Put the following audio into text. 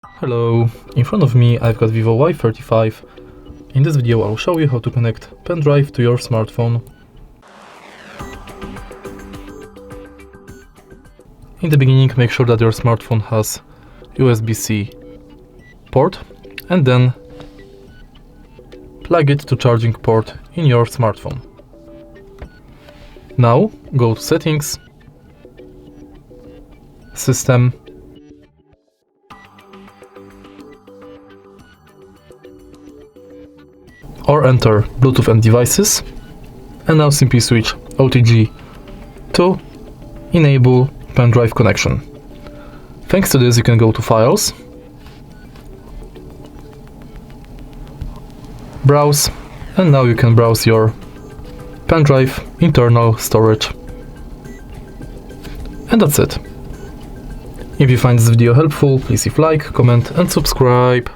Hello, in front of me I've got VIVO Y35. In this video I'll show you how to connect Pendrive to your smartphone. In the beginning, make sure that your smartphone has USB-C port and then plug it to charging port in your smartphone. Now go to Settings, System, or enter Bluetooth and Devices, and now simply switch OTG to enable Pendrive connection. Thanks to this you can go to Files, Browse, and now you can browse your Pendrive internal storage. And that's it. If you find this video helpful, please leave a like, comment and subscribe.